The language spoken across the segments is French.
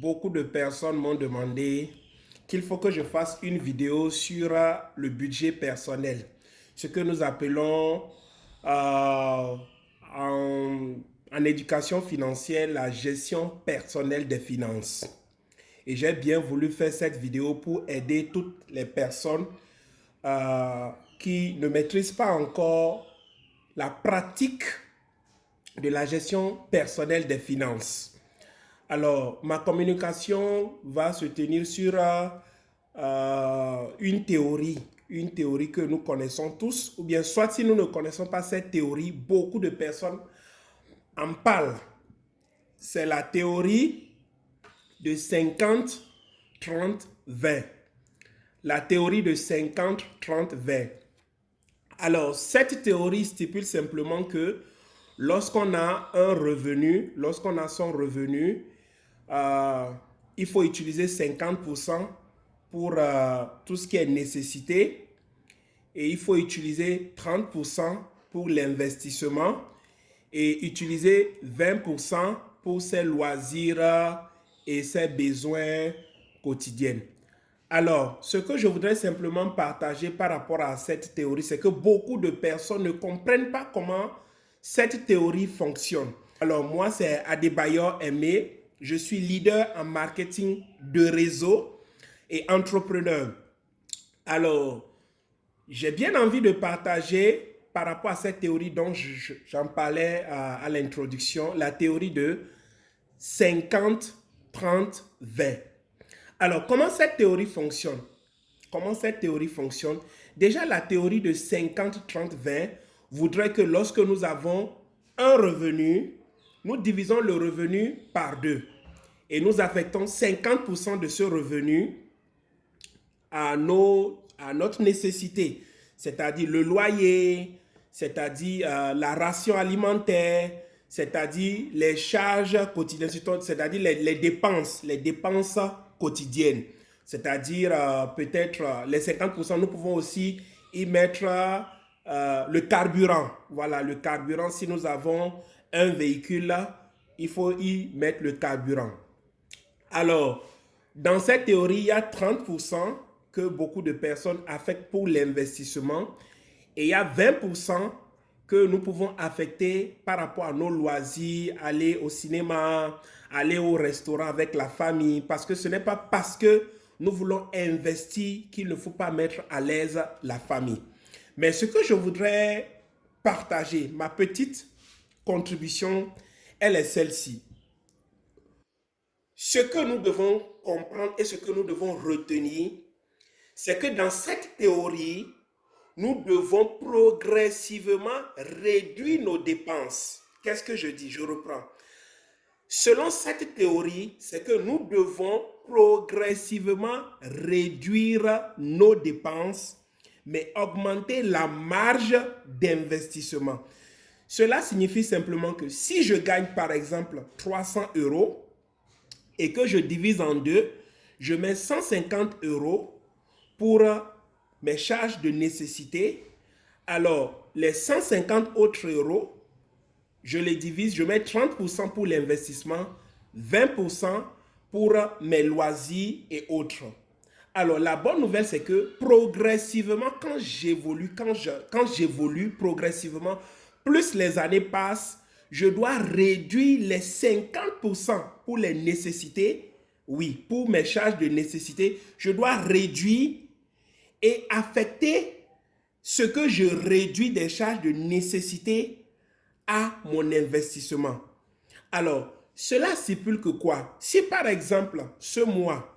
beaucoup de personnes m'ont demandé qu'il faut que je fasse une vidéo sur le budget personnel, ce que nous appelons en, en éducation financière la gestion personnelle des finances. Et j'ai bien voulu faire cette vidéo pour aider toutes les personnes euh, qui ne maîtrisent pas encore la pratique de la gestion personnelle des finances. Alors, ma communication va se tenir sur une théorie que nous connaissons tous, ou bien soit si nous ne connaissons pas cette théorie, beaucoup de personnes en parlent. C'est la théorie de 50, 30, 20. La théorie de 50, 30, 20. Alors, cette théorie stipule simplement que lorsqu'on a un revenu, lorsqu'on a son revenu, euh, il faut utiliser 50% pour tout ce qui est nécessité et il faut utiliser 30% pour l'investissement et utiliser 20% pour ses loisirs et ses besoins quotidiens. Alors, ce que je voudrais simplement partager par rapport à cette théorie, c'est que beaucoup de personnes ne comprennent pas comment cette théorie fonctionne. Alors, moi, c'est Adebayor Aimé. Je suis leader en marketing de réseau et entrepreneur. Alors, j'ai bien envie de partager par rapport à cette théorie dont j'en parlais à l'introduction, la théorie de 50, 30, 20. Alors, comment cette théorie fonctionne? Comment cette théorie fonctionne? Déjà, la théorie de 50, 30, 20 voudrait que lorsque nous avons un revenu, nous divisons le revenu par deux et nous affectons 50% de ce revenu à notre nécessité, c'est-à-dire le loyer, c'est-à-dire la ration alimentaire, c'est-à-dire les charges quotidiennes, c'est-à-dire les dépenses quotidiennes. C'est-à-dire peut-être les 50%, nous pouvons aussi y mettre le carburant. Voilà, le carburant, si nous avons un véhicule, il faut y mettre le carburant. Alors, dans cette théorie, il y a 30% que beaucoup de personnes affectent pour l'investissement et il y a 20% que nous pouvons affecter par rapport à nos loisirs, aller au cinéma, aller au restaurant avec la famille, parce que ce n'est pas parce que nous voulons investir qu'il ne faut pas mettre à l'aise la famille. Mais ce que je voudrais partager, ma petite contribution, elle est celle-ci. Ce que nous devons comprendre et ce que nous devons retenir, c'est que dans cette théorie, nous devons progressivement réduire nos dépenses. Qu'est-ce que je dis? Je reprends. Selon cette théorie, c'est que nous devons progressivement réduire nos dépenses, mais augmenter la marge d'investissement. Cela signifie simplement que si je gagne par exemple 300 euros et que je divise en deux, je mets 150 euros pour mes charges de nécessité. Alors, les 150 autres euros, je les divise, je mets 30% pour l'investissement, 20% pour mes loisirs et autres. Alors, la bonne nouvelle, c'est que progressivement, quand j'évolue progressivement, plus les années passent, je dois réduire les 50% pour les nécessités. Oui, pour mes charges de nécessité, je dois réduire et affecter ce que je réduis des charges de nécessité à mon investissement. Alors, cela stipule que quoi? Si par exemple, ce mois,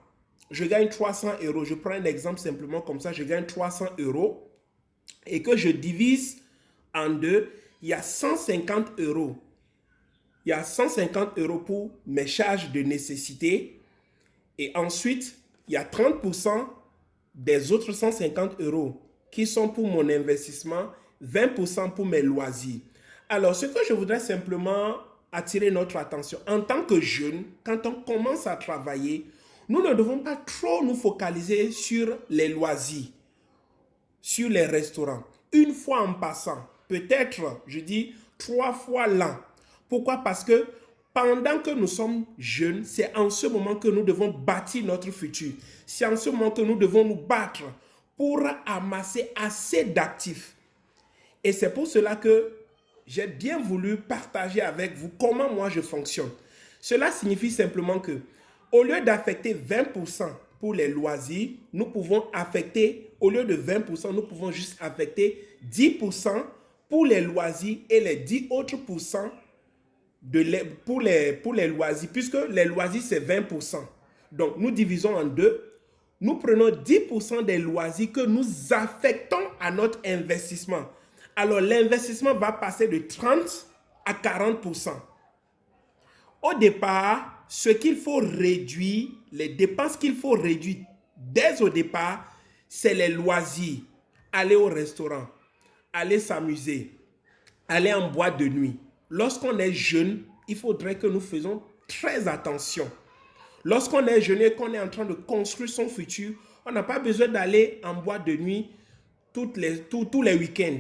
je gagne 300 euros, je prends un exemple simplement comme ça, je gagne 300 euros et que je divise en deux, il y a 150 euros. Il y a 150 euros pour mes charges de nécessité et ensuite, il y a 30% des autres 150 euros qui sont pour mon investissement, 20% pour mes loisirs. Alors, ce que je voudrais simplement attirer notre attention, en tant que jeune, quand on commence à travailler, nous ne devons pas trop nous focaliser sur les loisirs, sur les restaurants. Une fois en passant, peut-être, je dis, 3 fois l'an. Pourquoi? Parce que Pendant que nous sommes jeunes, c'est en ce moment que nous devons bâtir notre futur. C'est en ce moment que nous devons nous battre pour amasser assez d'actifs. Et c'est pour cela que j'ai bien voulu partager avec vous comment moi je fonctionne. Cela signifie simplement que, au lieu d'affecter 20% pour les loisirs, nous pouvons affecter, au lieu de 20%, nous pouvons juste affecter 10% pour les loisirs et les 10 autres pourcents pour les loisirs, puisque les loisirs c'est 20%. Donc nous divisons en deux. Nous prenons 10% des loisirs que nous affectons à notre investissement. Alors l'investissement va passer de 30 à 40%. Au départ, ce qu'il faut réduire, les dépenses qu'il faut réduire dès au départ, c'est les loisirs. Aller au restaurant, aller s'amuser, aller en boîte de nuit. Lorsqu'on est jeune, il faudrait que nous fassions très attention. Lorsqu'on est jeune et qu'on est en train de construire son futur, on n'a pas besoin d'aller en boîte de nuit tous les week-ends.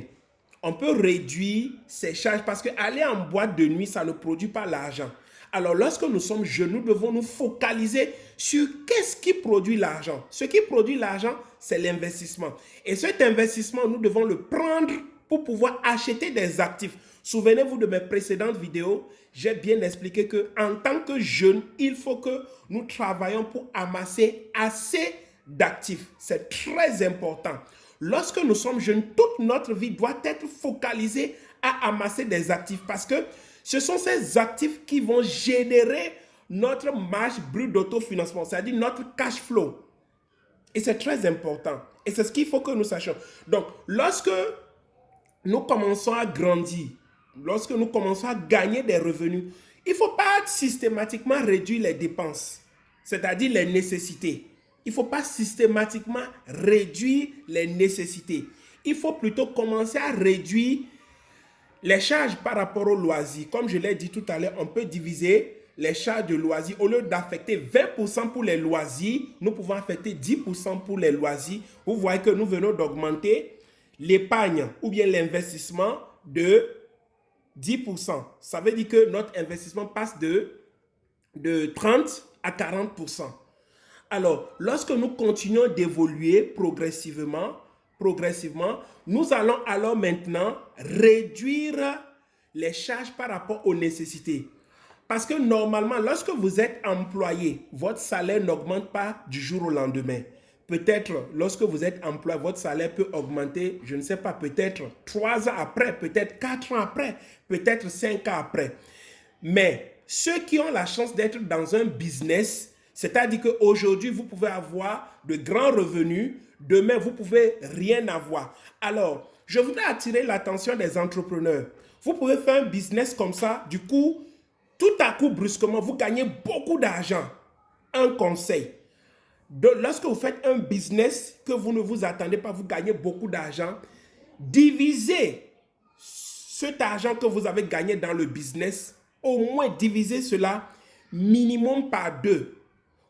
On peut réduire ses charges parce qu'aller en boîte de nuit, ça ne produit pas l'argent. Alors, lorsque nous sommes jeunes, nous devons nous focaliser sur qu'est-ce qui produit l'argent. Ce qui produit l'argent, c'est l'investissement. Et cet investissement, nous devons le prendre pour pouvoir acheter des actifs. Souvenez-vous de mes précédentes vidéos, j'ai bien expliqué qu'en tant que jeune, il faut que nous travaillions pour amasser assez d'actifs. C'est très important. Lorsque nous sommes jeunes, toute notre vie doit être focalisée à amasser des actifs parce que ce sont ces actifs qui vont générer notre marge brute d'autofinancement, c'est-à-dire notre cash flow. Et c'est très important. Et c'est ce qu'il faut que nous sachions. Donc, lorsque nous commençons à grandir, lorsque nous commençons à gagner des revenus, il ne faut pas systématiquement réduire les dépenses, c'est-à-dire les nécessités. Il ne faut pas systématiquement réduire les nécessités. Il faut plutôt commencer à réduire les charges par rapport aux loisirs. Comme je l'ai dit tout à l'heure, on peut diviser les charges de loisirs. Au lieu d'affecter 20% pour les loisirs, nous pouvons affecter 10% pour les loisirs. Vous voyez que nous venons d'augmenter l'épargne ou bien l'investissement de 10%. Ça veut dire que notre investissement passe de 30 à 40%. Alors, lorsque nous continuons d'évoluer progressivement, nous allons alors maintenant réduire les charges par rapport aux nécessités. Parce que normalement, lorsque vous êtes employé, votre salaire n'augmente pas du jour au lendemain. Peut-être, lorsque vous êtes employé, votre salaire peut augmenter, je ne sais pas, peut-être 3 ans après, peut-être 4 ans après, peut-être 5 ans après. Mais ceux qui ont la chance d'être dans un business, c'est-à-dire qu'aujourd'hui, vous pouvez avoir de grands revenus, demain, vous pouvez rien avoir. Alors, je voudrais attirer l'attention des entrepreneurs. Vous pouvez faire un business comme ça, du coup, tout à coup, brusquement, vous gagnez beaucoup d'argent. Un conseil. Lorsque vous faites un business que vous ne vous attendez pas, vous gagnez beaucoup d'argent, divisez cet argent que vous avez gagné dans le business, au moins divisez cela minimum par 2.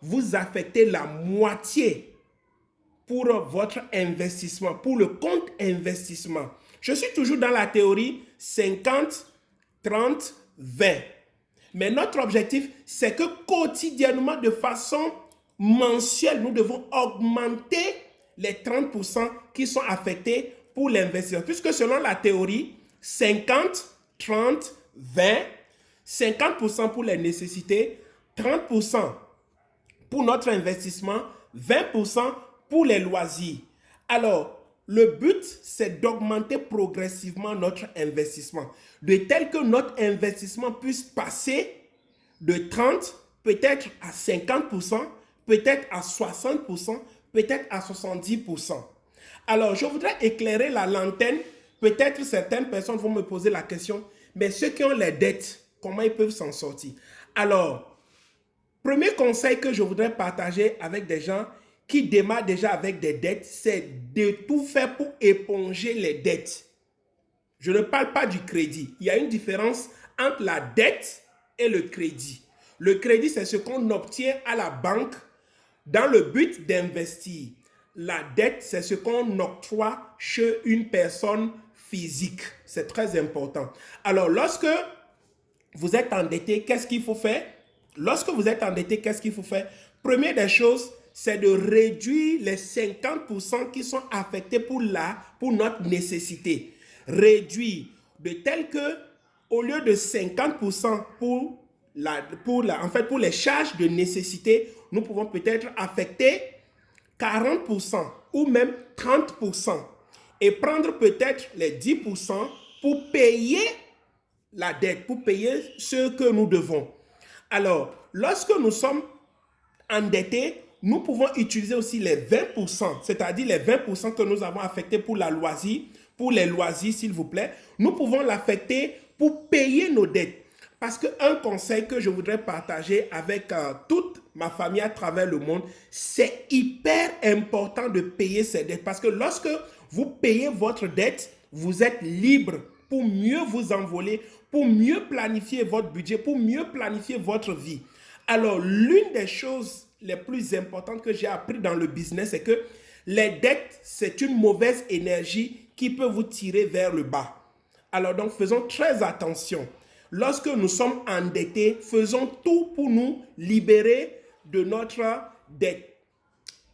Vous affectez la moitié pour votre investissement, pour le compte investissement. Je suis toujours dans la théorie 50, 30, 20. Mais notre objectif, c'est que quotidiennement, de façon mensuelle, nous devons augmenter les 30% qui sont affectés pour l'investissement. Puisque selon la théorie, 50, 30, 20, 50% pour les nécessités, 30% pour notre investissement, 20% pour les loisirs. Alors, le but, c'est d'augmenter progressivement notre investissement, de tel que notre investissement puisse passer de 30, peut-être à 50%, peut-être à 60%, peut-être à 70%. Alors, je voudrais éclairer la lanterne. Peut-être certaines personnes vont me poser la question, mais ceux qui ont les dettes, comment ils peuvent s'en sortir? Alors, premier conseil que je voudrais partager avec des gens qui démarrent déjà avec des dettes, c'est de tout faire pour éponger les dettes. Je ne parle pas du crédit. Il y a une différence entre la dette et le crédit. Le crédit, c'est ce qu'on obtient à la banque dans le but d'investir. La dette, c'est ce qu'on octroie chez une personne physique. C'est très important. Alors, lorsque vous êtes endetté, qu'est-ce qu'il faut faire? Lorsque vous êtes endetté, qu'est-ce qu'il faut faire? Première des choses, c'est de réduire les 50% qui sont affectés pour notre nécessité. Réduire de tel que, au lieu de 50% pour les charges de nécessité, nous pouvons peut-être affecter 40% ou même 30% et prendre peut-être les 10% pour payer la dette, pour payer ce que nous devons. Alors, lorsque nous sommes endettés, nous pouvons utiliser aussi les 20%, c'est-à-dire les 20% que nous avons affectés pour les loisirs, s'il vous plaît. Nous pouvons l'affecter pour payer nos dettes. Parce qu'un conseil que je voudrais partager avec toute ma famille à travers le monde, c'est hyper important de payer ses dettes. Parce que lorsque vous payez votre dette, vous êtes libre pour mieux vous envoler, pour mieux planifier votre budget, pour mieux planifier votre vie. Alors, l'une des choses les plus importantes que j'ai appris dans le business, c'est que les dettes, c'est une mauvaise énergie qui peut vous tirer vers le bas. Alors donc, faisons très attention. Lorsque nous sommes endettés, faisons tout pour nous libérer de notre dette.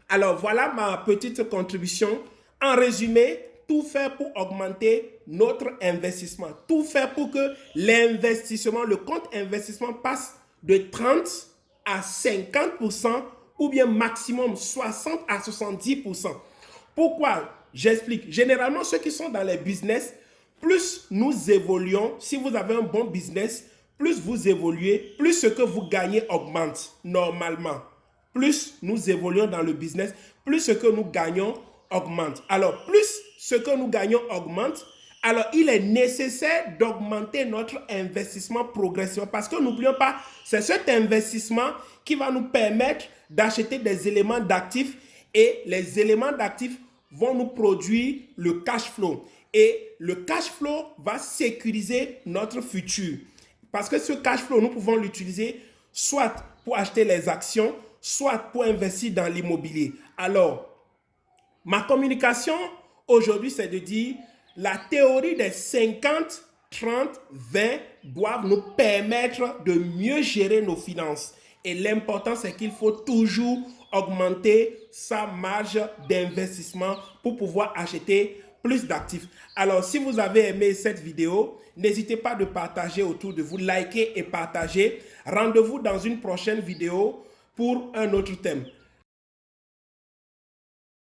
Alors, voilà ma petite contribution. En résumé, tout faire pour augmenter notre investissement. Tout faire pour que l'investissement, le compte investissement passe de 30 à 50% ou bien maximum 60 à 70%. Pourquoi? J'explique. Généralement, ceux qui sont dans les business, plus nous évoluons, si vous avez un bon business, plus vous évoluez, plus ce que vous gagnez augmente normalement. Plus nous évoluons dans le business, plus ce que nous gagnons augmente. Alors, plus ce que nous gagnons augmente, alors il est nécessaire d'augmenter notre investissement progressivement parce que n'oublions pas, c'est cet investissement qui va nous permettre d'acheter des éléments d'actifs et les éléments d'actifs vont nous produire le cash flow. Et le cash flow va sécuriser notre futur. Parce que ce cash flow, nous pouvons l'utiliser soit pour acheter les actions, soit pour investir dans l'immobilier. Alors, ma communication aujourd'hui, c'est de dire la théorie des 50, 30, 20 doivent nous permettre de mieux gérer nos finances. Et l'important, c'est qu'il faut toujours augmenter sa marge d'investissement pour pouvoir acheter plus d'actifs. Alors, si vous avez aimé cette vidéo, n'hésitez pas de partager autour de vous, liker et partager. Rendez-vous dans une prochaine vidéo pour un autre thème.